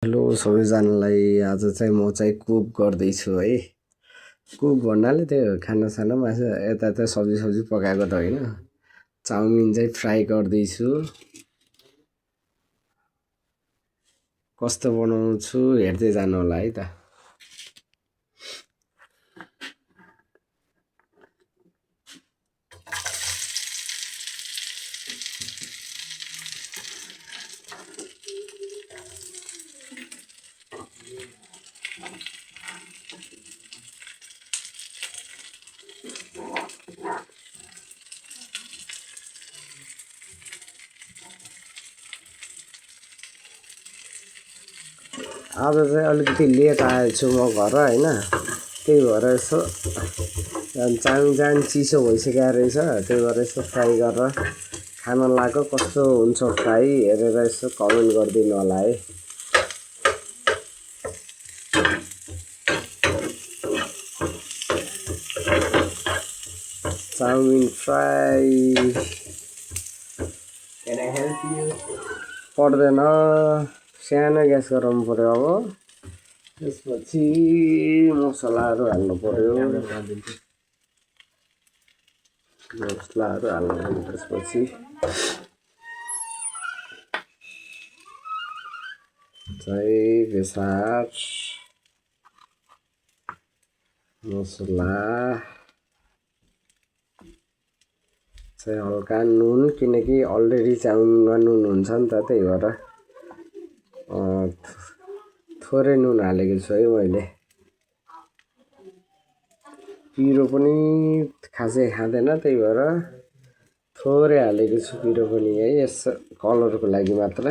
Hello सबैजनालाई। आज चाहिँ म चाहिँ कुक गर्दैछु है। कुक भन्नाले त्यो खानासाना मासु यता सब्जी पकाएको त होइन। चाउमिन चाहिँ फ्राई गर्दैछु। कस्तो बनाउँछु हेर्दै जानु होला है त। आज चाहिँ अलिकति लेट आएछु म घर होइन। त्यही भएर यसो चाउमिन चाहिँ चिसो भइसकेको रहेछ। त्यही भएर यसो फ्राई गरेर खान लाग्यो। कस्तो हुन्छ फ्राई हेरेर यसो कमेन्ट गरिदिनु होला है। Chowmein fry. Can I help you? पर्दैन, सानो ग्यास गराउनु पर्यो। अब त्यसपछि मसलाहरू हाल्नु पर्यो। मसलाहरू हाल्नु पर्यो। त्यसपछि चाहिँ बेसार मसला चाहिँ हल्का नुन, किनकि अलरेडी चाउमिनमा नुन हुन्छ नि त। त्यही भएर थोरै नुन हालेको छु है मैले। पिरो पनि खासै खाँदैन, त्यही भएर थोरै हालेको छु पिरो पनि है, यसो कलरको लागि मात्र।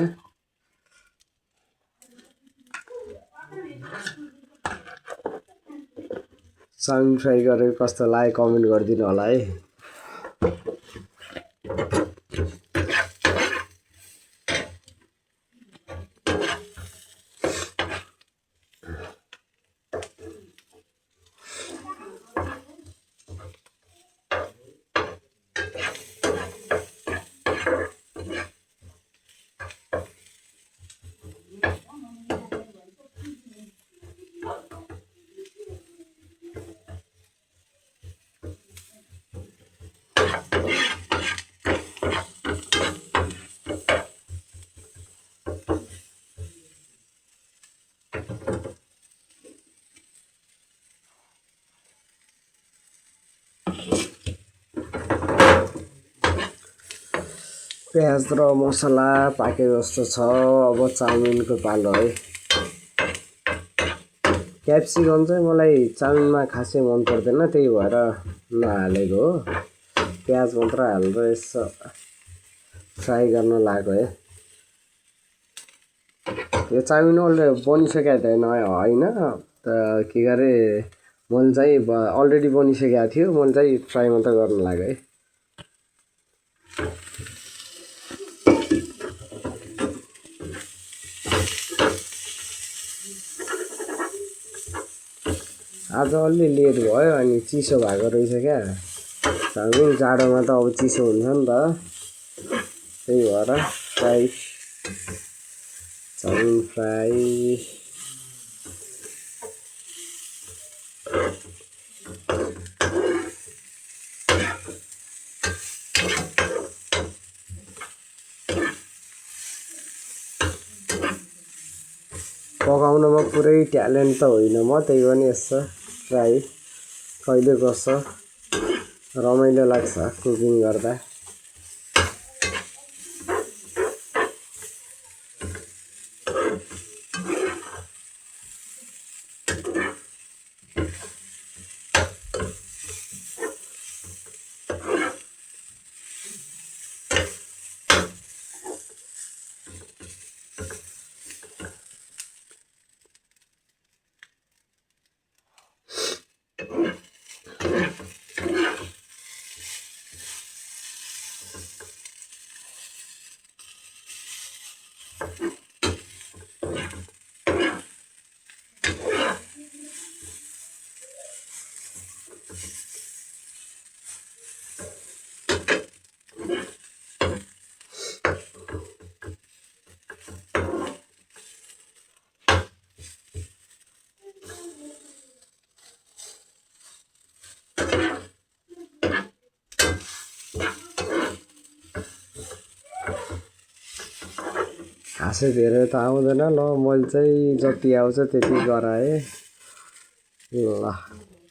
चाउमिन फ्राई गरेर कस्तो लाग्यो कमेन्ट गरिदिनु होला है। प्याज र मसला पाके जस्तो छ। अब चाउमिनको पालो है। क्याप्सिकम चाहिँ मलाई चाउमिनमा खासै मन पर्दैन, त्यही भएर नहालेको हो। प्याज मात्र हालेर यसो फ्राई गर्न लाग्यो है। यो चाउमिन अलरेडी बनिसकेको थिएन होइन त, के गरे मैले चाहिँ अलरेडी बनिसकेको थियो। मैले चाहिँ फ्राई मात्र गर्न लाग्यो है। आज अलि लेट भयो, अनि चिसो भएको रहेछ क्या चाउमिन। जाडोमा त अब चिसो हुन्छ नि त। त्यही भएर फ्राई चाउमिन फ्राई। पकाउनमा पुरै ट्यालेन्ट त होइन म, त्यही पनि यसो ट्राई कहिले गर्छ। रमाइलो लाग्छ कुकिङ गर्दा। खासै धेरै त आउँदैन ल मैले चाहिँ जति आउँछ त्यति गराएँ ल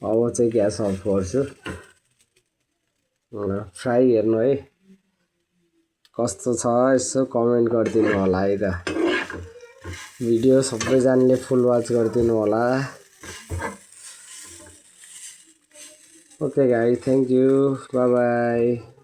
अब चाहिँ ग्यास अफ गर्छु फ्राई हेर्नु है कस्तो छ यसो कमेन्ट गरिदिनु होला है त भिडियो सबैजनाले फुल वाच गरिदिनु होला okay guys thank you by by